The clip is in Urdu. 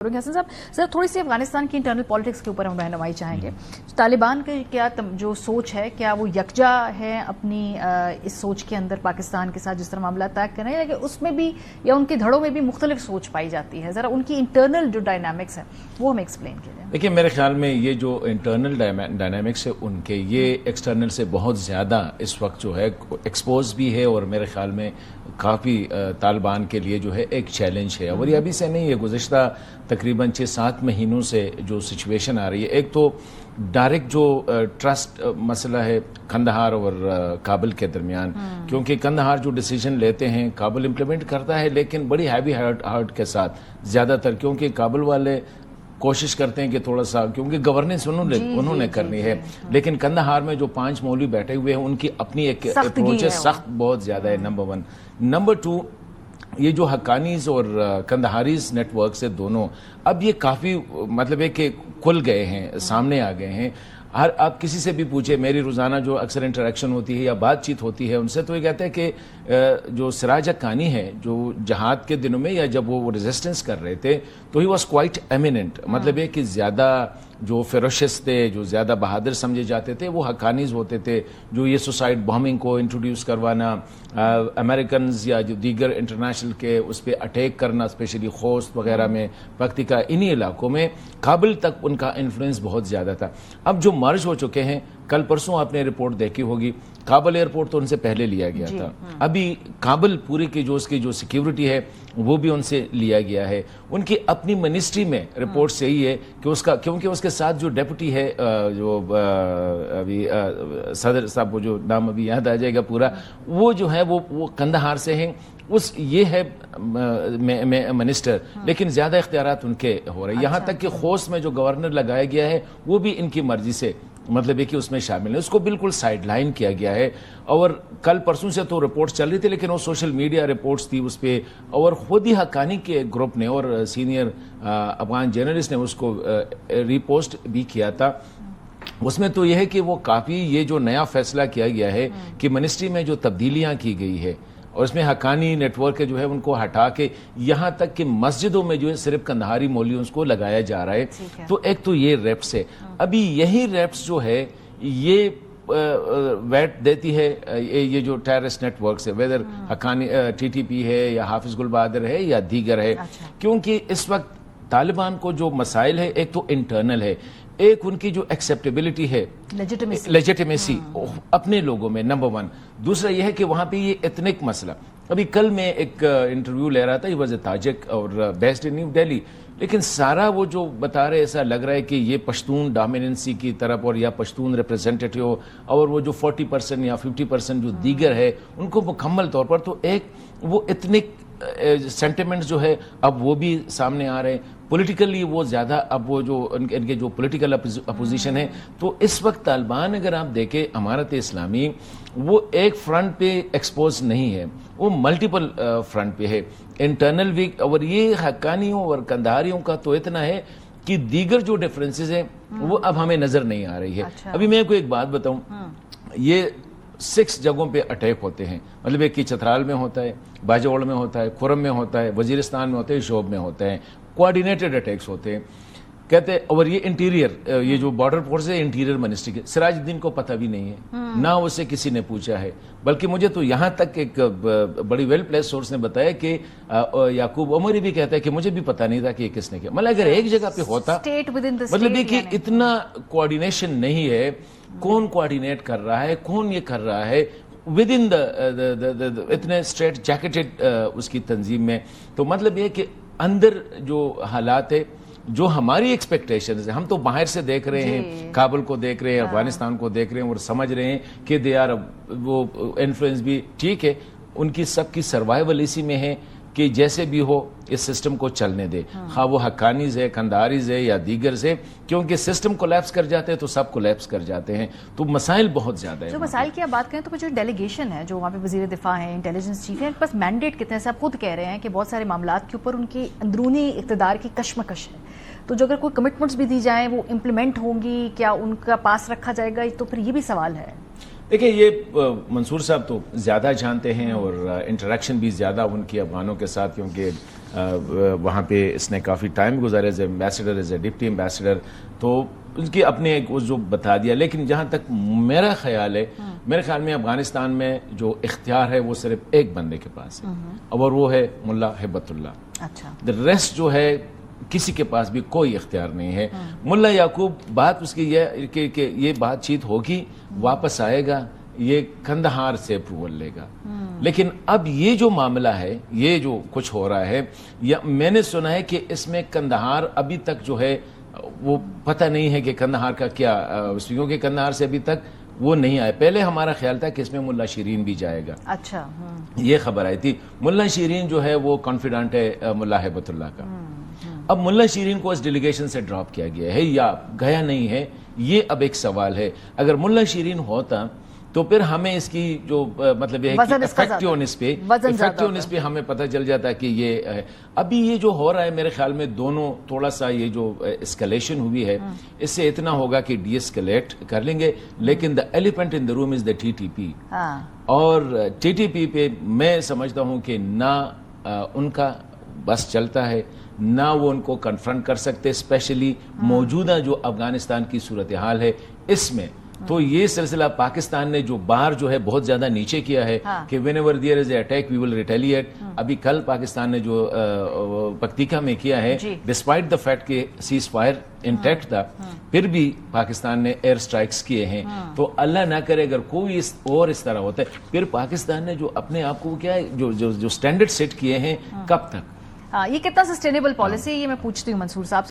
حسن صاحب سر تھوڑی سی افغانستان کی انٹرنل پالیٹکس کے اوپر ہم رہنمائی چاہیں گے. طالبان کی کیا جو سوچ ہے کیا وہ یکجا ہے اپنی اس سوچ کے اندر پاکستان کے ساتھ جس طرح معاملات طے کر رہے ہیں, لیکن اس میں بھی یا ان کے دھڑوں میں بھی مختلف سوچ پائی جاتی ہے؟ ذرا ان کی انٹرنل جو ڈائنامکس ہے وہ ہمیں ایکسپلین کیجیے. دیکھیے میرے خیال میں یہ جو انٹرنل ڈائنامکس ہے ان کے یہ ایکسٹرنل سے بہت زیادہ اس وقت جو ہے ایکسپوز بھی ہے, اور میرے خیال میں کافی طالبان کے لیے جو ہے ایک چیلنج ہے. اور یہ ابھی سے نہیں ہے, گزشتہ تقریباً 6-7 مہینوں سے جو سچویشن آ رہی ہے. ایک تو ڈائریکٹ جو ٹرسٹ مسئلہ ہے قندھار اور کابل کے درمیان, کیونکہ قندھار جو ڈیسیجن لیتے ہیں کابل امپلیمنٹ کرتا ہے, لیکن بڑی ہیوی ہارٹ کے ساتھ زیادہ تر, کیونکہ کابل والے کوشش کرتے ہیں کہ تھوڑا سا, کیونکہ گورننس انہوں نے کرنی ہے, لیکن قندھار میں جو 5 مولوی بیٹھے ہوئے ہیں ان کی اپنی ایک اپروچ ہے, سخت بہت زیادہ ہے. نمبر 1. نمبر 2, یہ جو حقانیز اور قندھاریز نیٹ ورک سے دونوں اب یہ کافی مطلب ہے کہ کھل گئے ہیں, سامنے آ گئے ہیں. آپ کسی سے بھی پوچھے, میری روزانہ جو اکثر انٹریکشن ہوتی ہے یا بات چیت ہوتی ہے ان سے, تو یہ کہتے ہیں کہ جو سراج حقانی ہے جو جہاد کے دنوں میں یا جب وہ ریزسٹنس کر رہے تھے تو ہی واز کوائٹ ایمیننٹ, مطلب ہے کہ زیادہ جو فیروشس تھے, جو زیادہ بہادر سمجھے جاتے تھے وہ حقانیز ہوتے تھے, جو یہ سوسائڈ بامنگ کو انٹروڈیوس کروانا, امریکنز یا جو دیگر انٹرنیشنل کے اس پہ اٹیک کرنا, اسپیشلی خوست وغیرہ میں, پکتیکا, انہی علاقوں میں کابل تک ان کا انفلوئنس بہت زیادہ تھا. اب جو مرج ہو چکے ہیں, کل پرسوں آپ نے رپورٹ دیکھی ہوگی, کابل ایئرپورٹ تو ان سے پہلے لیا گیا تھا, ابھی کابل پوری کی جو اس کی جو سیکیورٹی ہے وہ بھی ان سے لیا گیا ہے. ان کی اپنی منسٹری میں رپورٹ سے ہی ہے کہ اس کا, کیونکہ اس کے ساتھ جو ڈیپوٹی ہے جو ابھی صدر صاحب, وہ جو نام ابھی یاد آ جائے گا پورا, وہ جو ہے وہ قندھار سے ہیں, یہ ہے منسٹر, لیکن زیادہ اختیارات ان کے ہو رہے ہیں. یہاں تک کہ خوست میں جو گورنر لگایا گیا ہے وہ بھی ان کی مرضی سے, مطلب ہے کہ اس میں شامل ہے, اس کو بالکل سائیڈ لائن کیا گیا ہے. اور کل پرسوں سے تو رپورٹس چل رہی تھی, لیکن وہ سوشل میڈیا رپورٹس تھی اس پہ, اور خود ہی حقانی کے گروپ نے اور سینئر افغان جرنلسٹ نے اس کو ری پوسٹ بھی کیا تھا. اس میں تو یہ ہے کہ وہ کافی یہ جو نیا فیصلہ کیا گیا ہے کہ منسٹری میں جو تبدیلیاں کی گئی ہے, اور اس میں حقانی نیٹ ورک جو ہے ان کو ہٹا کے یہاں تک کہ مسجدوں میں جو ہے صرف قندھاری مولویوں کو لگایا جا رہا ہے. تو ایک تو یہ ریپس ہے. ابھی یہی ریپس جو ہے یہ ویٹ دیتی ہے یہ جو ٹیررسٹ نیٹ ورکس ہے, weather Haqqani T T P ہے یا حافظ گل بہادر ہے یا دیگر ہے. کیونکہ اس وقت طالبان کو جو مسائل ہے, ایک تو انٹرنل ہے, ایک ان کی جو ایکسیپٹیبلٹی ہے, لیجیٹیمیسی اپنے لوگوں میں, نمبر 1. دوسرا یہ ہے کہ وہاں پہ یہ ایتھنک مسئلہ, ابھی کل میں ایک انٹرویو لے رہا تھا, یہ واز اے تاجک اور بیسڈ ان نیو دہلی, لیکن سارا وہ جو بتا رہے ایسا لگ رہا ہے کہ یہ پشتون ڈومیننسی کی طرف اور یا پشتون ریپرزینٹیٹیو, اور وہ جو 40% یا 50% جو دیگر ہے ان کو مکمل طور پر, تو ایک وہ ایتھنک سینٹیمنٹ جو ہے اب وہ بھی سامنے آ رہے ہیں. پولیٹیکلی وہ زیادہ اب وہ جو ان کے جو پولیٹیکل اپوزیشن ہے, تو اس وقت طالبان اگر آپ دیکھیں امارت اسلامی وہ ایک فرنٹ پہ ایکسپوز نہیں ہے, وہ ملٹیپل فرنٹ پہ ہے, انٹرنل ویک. اور یہ حقانیوں اور قندھاریوں کا تو اتنا ہے کہ دیگر جو ڈفرینسز ہیں وہ اب ہمیں نظر نہیں آ رہی ہے. ابھی میں کو ایک بات بتاؤں, یہ 6 جگہوں پہ اٹیک ہوتے ہیں, مطلب ایک کہ چترال میں ہوتا ہے, باجوڑ میں ہوتا ہے, کھرم میں ہوتا ہے, وزیرستان میں ہوتا ہے, شوب میں ہوتے ہیں, کوآرڈینیٹڈ اٹیکس ہوتے ہیں کہتے ہیں. اور یہ انٹیریئر یہ جو بارڈر فورس ہے انٹیریئر منسٹری کے, سراج الدین کو پتہ بھی نہیں ہے, نہ اسے کسی نے پوچھا ہے, بلکہ مجھے تو یہاں تک ایک بڑی ویل پلیس سورس نے بتایا کہ یعقوب عمری بھی کہتا ہے کہ مجھے بھی پتہ نہیں تھا کہ یہ کس نے کیا. مطلب اگر ایک جگہ پہ ہوتا, مطلب یہ کہ اتنا کوآرڈینیشن نہیں ہے, کون کوآرڈینیٹ کر رہا ہے, کون یہ کر رہا ہے ود ان اتنے اسٹریٹ جیکٹڈ اس کی تنظیم میں. تو مطلب یہ کہ اندر جو حالات ہے, جو ہماری ایکسپیکٹیشنز ہیں, ہم تو باہر سے دیکھ رہے ہیں, کابل کو دیکھ رہے ہیں, افغانستان کو دیکھ رہے ہیں, اور سمجھ رہے ہیں کہ دے آر وہ انفلوئنس بھی ٹھیک ہے, ان کی سب کی سروائیول اسی میں ہے کہ جیسے بھی ہو اس سسٹم کو چلنے دے, خواہ وہ حقانیز ہے, قندھاریز ہے یا دیگر سے, کیونکہ سسٹم کولیپس کر جاتے ہیں تو سب کولیپس کر جاتے ہیں. تو مسائل بہت زیادہ ہیں. جو مسائل کی آپ بات کریں تو جو ڈیلیگیشن ہے, جو وہاں پہ وزیر دفاع ہیں, انٹیلیجنس چیف ہیں, بس مینڈیٹ کتنے سے آپ خود کہہ رہے ہیں کہ بہت سارے معاملات کے اوپر ان کی اندرونی اقتدار کی کشمکش ہے, تو جو اگر کوئی کمٹمنٹس بھی دی جائیں وہ امپلیمنٹ ہوں گی, کیا ان کا پاس رکھا جائے گا, تو پھر یہ بھی سوال ہے. دیکھیں یہ منصور صاحب تو زیادہ جانتے ہیں اور انٹریکشن بھی زیادہ ان کی افغانوں کے ساتھ, کیونکہ وہاں پہ اس نے کافی ٹائم گزارا as ambassador as a deputy ambassador, تو اس کی اپنے ایک جو بتا دیا. لیکن جہاں تک میرا خیال ہے, میرے خیال میں افغانستان میں جو اختیار ہے وہ صرف ایک بندے کے پاس ہے, اور وہ ہے ملا ہیبت اللہ. اچھا, ریسٹ جو ہے کسی کے پاس بھی کوئی اختیار نہیں ہے. ملا یعقوب بات اس کی یہ کہ یہ بات چیت ہوگی, واپس آئے گا, یہ کندہار سے اپروول لے گا. لیکن اب یہ جو معاملہ ہے, یہ جو کچھ ہو رہا ہے, یا میں نے سنا ہے کہ اس میں کندہار ابھی تک جو ہے وہ پتہ نہیں ہے کہ کندہار کا کیا, کیونکہ کندہار سے ابھی تک وہ نہیں آئے. پہلے ہمارا خیال تھا کہ اس میں ملا شیرین بھی جائے گا. اچھا, یہ خبر آئی تھی. ملا شیرین جو ہے وہ کانفیڈنٹ ہے ملا ہیبت اللہ کا. اب ملا شیرین کو اس ڈیلیگیشن سے ڈراپ کیا گیا ہے یا گیا نہیں ہے, یہ اب ایک سوال ہے. اگر ملا شیرین ہوتا تو پھر ہمیں اس کی جو مطلب یہ ہے کہ افیکٹونس پہ ہمیں پتہ چل جاتا کہ یہ ہے. ابھی یہ جو ہو رہا ہے میرے خیال میں دونوں تھوڑا سا یہ جو اسکلیشن ہوئی ہے اس سے اتنا ہوگا کہ ڈی اسکلیٹ کر لیں گے. لیکن the elephant in the room is the T T P, اور ٹی ٹی پی پہ میں سمجھتا ہوں کہ نہ ان کا بس چلتا ہے, نہ وہ ان کو کنفرنٹ کر سکتے, اسپیشلی موجودہ جو افغانستان کی صورتحال ہے اس میں. تو یہ سلسلہ پاکستان نے جو باہر جو ہے بہت زیادہ نیچے کیا ہے کہ whenever there is a attack we will retaliate. ابھی کل پاکستان نے جو پکتیکا میں کیا ہے, ڈسپائٹ دا فیکٹ کہ سیز فائر انٹیکٹ تھا, پھر بھی پاکستان نے ایئر سٹرائکس کیے ہیں. تو اللہ نہ کرے اگر کوئی اور اس طرح ہوتا ہے, پھر پاکستان نے جو اپنے آپ کو کیا ہے جو سٹینڈرڈ سیٹ کیے ہیں, کب تک, یہ کتنا سسٹینیبل پالیسی ہے, یہ میں پوچھتی ہوں منصور صاحب.